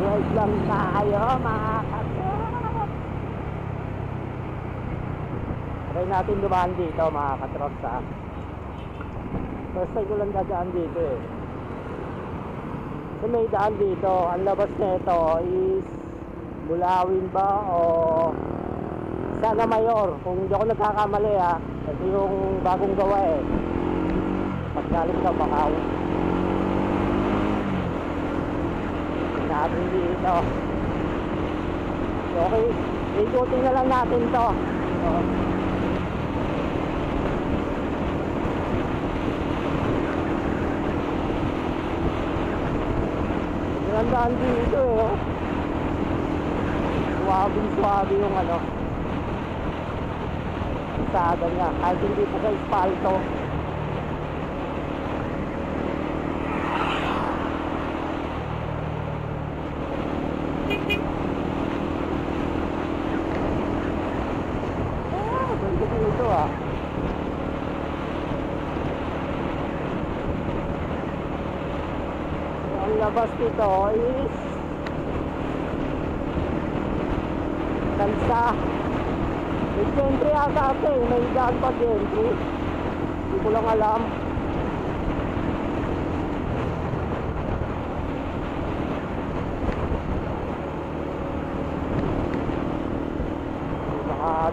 Drive lang tayo mga katrop. Try natin dumaan dito mga katrop sa first time ko lang dadaan dito eh. So may daan dito, ang labas nito is Bulawin ba o Sana Mayor, kung hindi ako nagkakamali ha. Ito yung bagong gawa eh, paggaling sa Macau. Natin dito. Okay, ikutin na lang natin to. Gandaan dito eh, oh. Suwabe yung ano, isada niya, kahit hindi pa sa espalto. Ganda dito ah. Ang labas nito is Kansa. May gentry ata ate, may daan pa gentry. Hindi ko lang alam.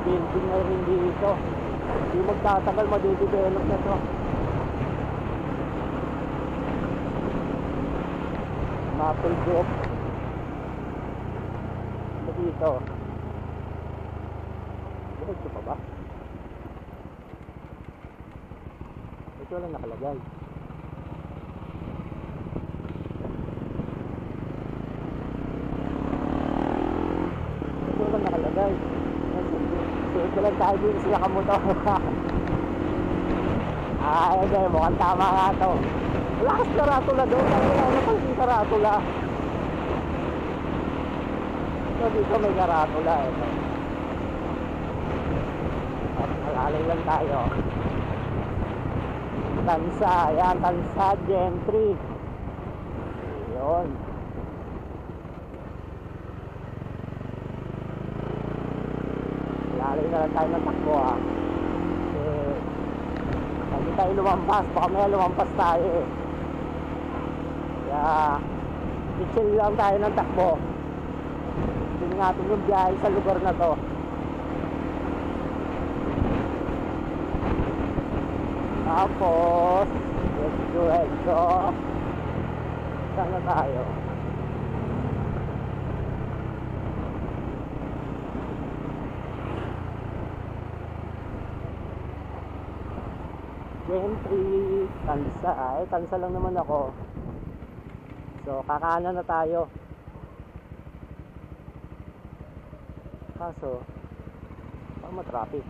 Building na rin dito. Hindi magtatagal, madidevelop na to. Maple Grove dito. Ito pa ba? Ito lang nakalagay. Ito lang nakalagay. Ito lang tayo din sa Nakamoto. Okay, mukhang tama nga to. Wala kas karatula doon. Ano pang yung karatula? Ito dito may karatula. Ito. At alalay lang tayo. Tansa. Ayan, Tansa Gentry. Ayun. Alalay na lang tayo ng takbo ha. Hindi tayo lumampas, baka may lumampas tayo eh. Kaya chill lang tayo ng takbo. Hindi natin yung biyahe sa lugar na to. Tapos let's go. Saan na tayo? Gentry, Tansa. Ay, Tansa lang naman ako. So, kakanan na tayo. Kaso, parang matraffic.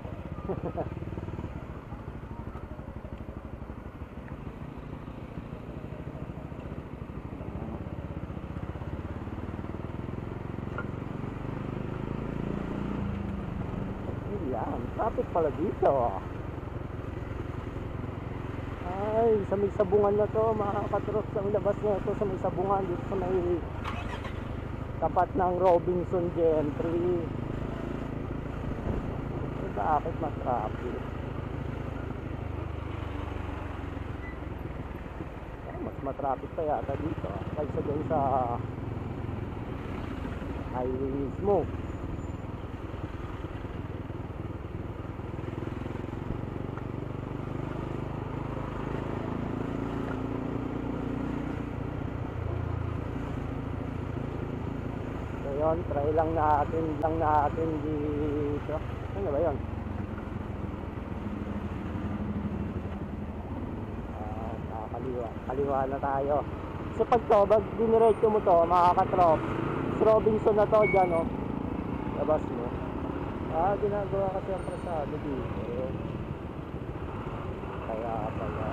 Ayan, traffic pala dito. Ay, sa may sabungan na to mga katrops, ang labas niya ito sa may sabungan dito sa may tapat ng Robinson Gentry. Bakit matraffic? Mas matraffic pa yata dito kaysa dyan sa highway mismo. Yun, try lang natin dito. Ano ba yun? Kaliwa na tayo. So pag diniretso mo to mga katrop, Robinson na to dyan oh. Labas mo. Ginagawa kasi ang prasado dito. Kaya pala.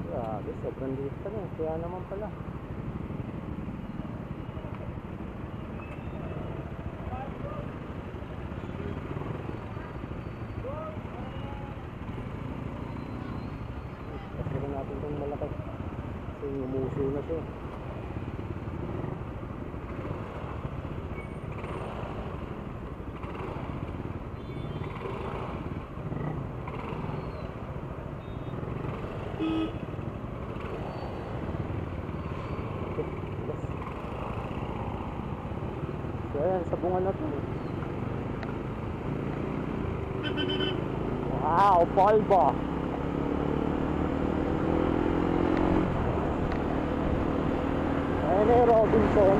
Grabe, sobrang dito na. Kaya naman pala. Natin itong malaki si Ngumuso na siya. So ayan, sa bunga na to. Wow, polvo. Ayan eh, Robinson.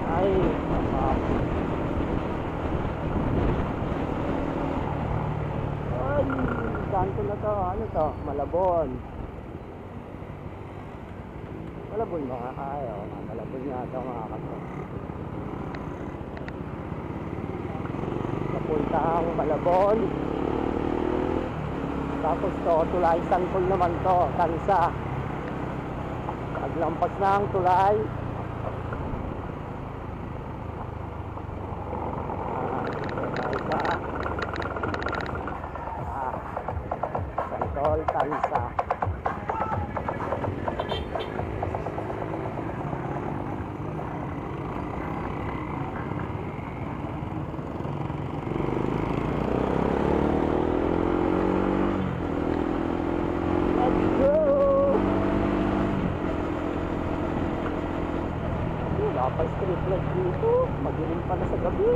Ay, ay, kanto na to. Ano to? Malabon. Malabon mga kayo. Malabon nga ito mga kayo. Napuntang Malabon. Tapos to, Tulay Sangkol naman to. Tansa. Paglampas ng Tulay. Sangkol, Tansa. Dapat street light dito, magilim pa na sa gabi.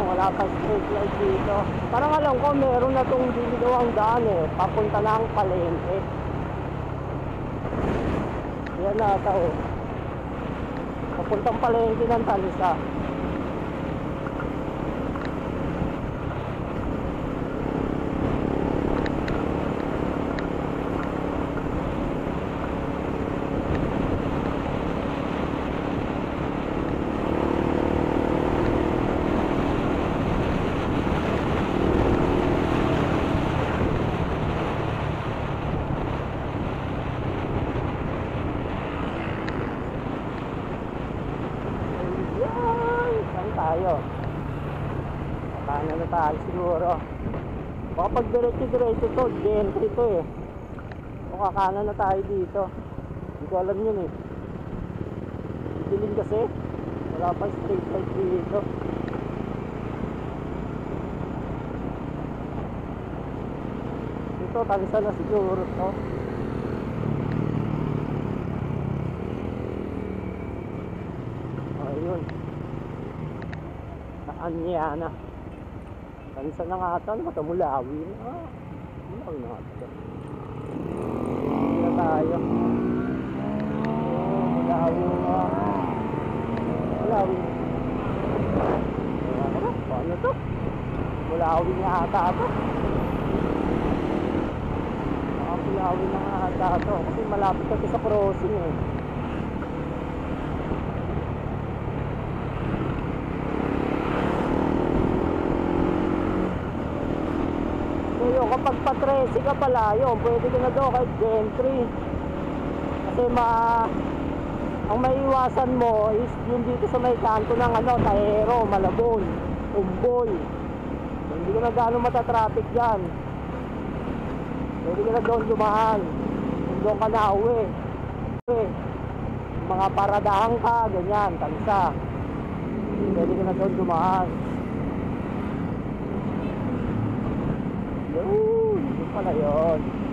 Wala pa street light dito. Parang alam ko meron na tong ginagawang daan eh, papunta ng Palengke. Yan na ata oh. Papuntang Palengke ng Tansa. Tayo. Kanan na tayo siguro. Baka pag diretso-diretso to, gentry to eh. O kakanan na tayo dito. Hindi ko alam yun eh. Dilim kasi. Wala pa straight light dito. Ito, Tansa na siguro to. Ayun. Anyana. Tansa na nga ito. Ano ba ito? Mulawin. Mulawin na nga ito. Hindi na tayo. Mulawin na. Mulawin. Ano ito? Mulawin na ata ito. Mulawin na nga ata ito. Kasi malapit kasi sa crossing eh. Kapag pa-13 ka pala, yun, pwede ka na doon kahit gentry. Kasi ang maiiwasan mo is yung dito sa may kanto ng Tahero, Malabon, Umbol. Hindi ka na gano'ng matatraffic dyan. Pwede ka na doon dumaan. Kung doon ka na uwi. Mga paradahan ka, ganyan, Tansa. Pwede ka na doon dumaan. Yun pala yun.